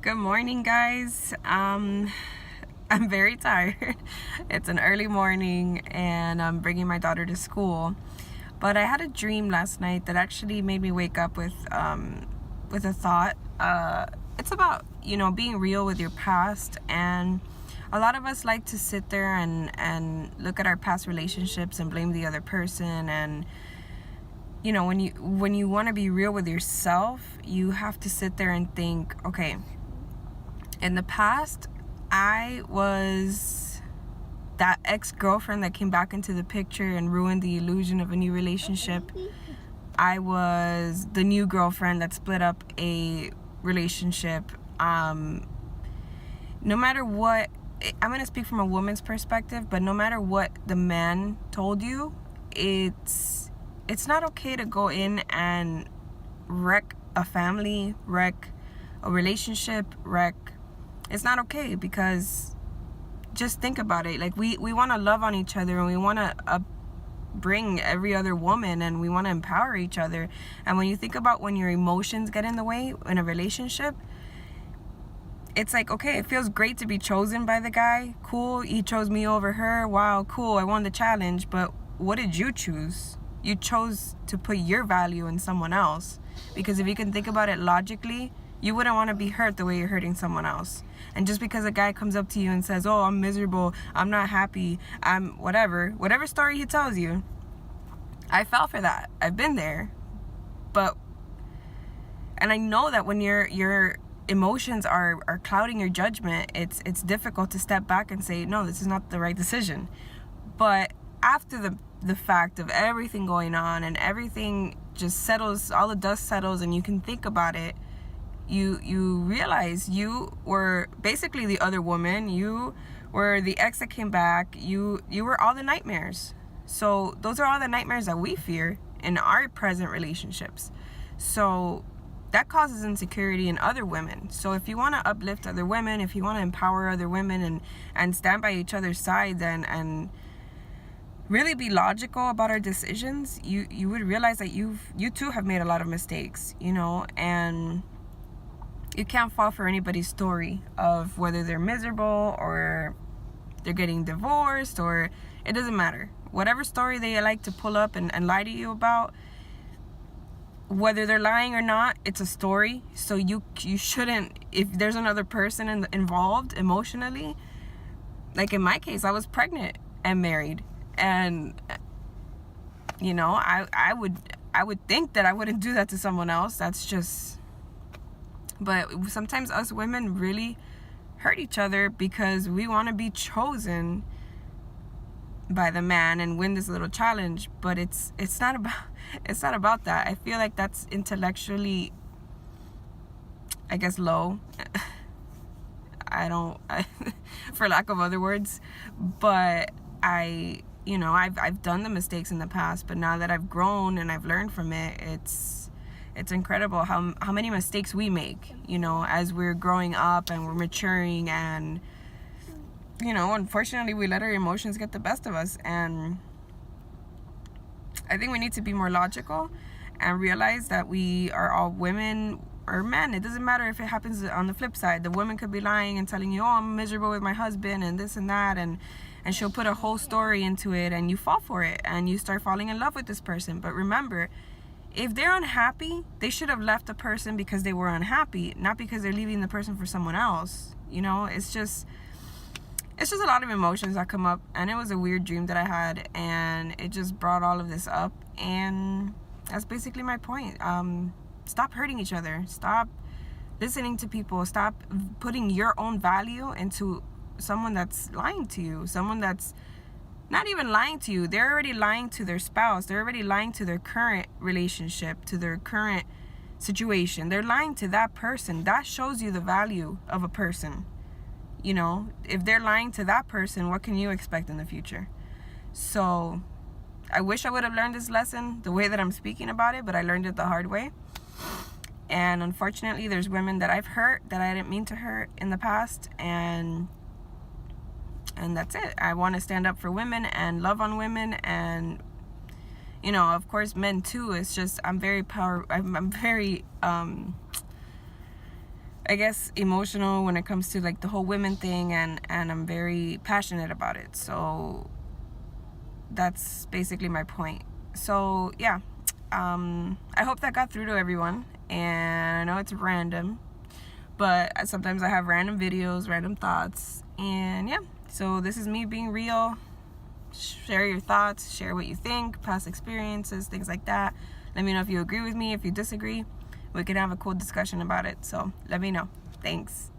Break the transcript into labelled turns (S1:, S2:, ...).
S1: Good morning, guys. I'm very tired. It's an early morning and I'm bringing my daughter to school. But I had a dream last night that actually made me wake up with a thought. It's about, being real with your past, and a lot of us like to sit there and look at our past relationships and blame the other person. And when you want to be real with yourself, you have to sit there and think, okay, in the past, I was that ex-girlfriend that came back into the picture and ruined the illusion of a new relationship. I was the new girlfriend that split up a relationship. No matter what, I'm going to speak from a woman's perspective, but no matter what the man told you, it's not okay to go in and wreck a family, wreck a relationship, it's not okay, because just think about it. Like, we want to love on each other, and we want to bring every other woman, and we want to empower each other. And when you think about when your emotions get in the way in a relationship, it's like, okay, it feels great to be chosen by the guy. Cool, he chose me over her. Wow, cool, I won the challenge. But what did you choose? You chose to put your value in someone else. Because if you can think about it logically, you wouldn't want to be hurt the way you're hurting someone else. And just because a guy comes up to you and says, oh, I'm miserable, I'm not happy, I'm whatever story he tells you, I fell for that. I've been there. And I know that when your emotions are clouding your judgment, it's difficult to step back and say, no, this is not the right decision. But after the fact of everything going on and everything just settles, all the dust settles, and you can think about it, you realize you were basically the other woman. You were the ex that came back. You were all the nightmares. So those are all the nightmares that we fear in our present relationships. So that causes insecurity in other women. So if you want to uplift other women, if you want to empower other women and stand by each other's sides and really be logical about our decisions, you would realize that you too have made a lot of mistakes, and you can't fall for anybody's story of whether they're miserable or they're getting divorced, or it doesn't matter. Whatever story they like to pull up and lie to you about, whether they're lying or not, it's a story. So you shouldn't, if there's another person involved emotionally, like in my case, I was pregnant and married, and I would think that I wouldn't do that to someone else. That's just, but sometimes us women really hurt each other because we want to be chosen by the man and win this little challenge. But it's not about that. I feel like that's intellectually, I guess, low. For lack of other words. But I've done the mistakes in the past, but now that I've grown and I've learned from it, it's incredible how many mistakes we make, as we're growing up and we're maturing, and unfortunately we let our emotions get the best of us. And I think we need to be more logical and realize that we are all women or men. It doesn't matter if it happens on the flip side. The woman could be lying and telling you, oh, I'm miserable with my husband and this and that, and she'll put a whole story into it, and you fall for it and you start falling in love with this person. But remember, if they're unhappy, they should have left the person because they were unhappy, not because they're leaving the person for someone else. It's just a lot of emotions that come up, and it was a weird dream that I had, and it just brought all of this up. And that's basically my point. Stop hurting each other. Stop listening to people. Stop putting your own value into someone that's lying to you, someone that's not even lying to you. They're already lying to their spouse. They're already lying to their current relationship, to their current situation. They're lying to that person. That shows you the value of a person. If they're lying to that person, what can you expect in the future? So I wish I would have learned this lesson the way that I'm speaking about it, but I learned it the hard way. And unfortunately, there's women that I've hurt that I didn't mean to hurt in the past, and that's it. I want to stand up for women and love on women, and of course men too. It's just I'm very I guess, emotional when it comes to like the whole women thing, and I'm very passionate about it. So that's basically my point. So yeah, I hope that got through to everyone. And I know it's random, but sometimes I have random videos, random thoughts, and yeah. So this is me being real. Share your thoughts, share what you think, past experiences, things like that. Let me know if you agree with me, if you disagree. We can have a cool discussion about it. So let me know. Thanks.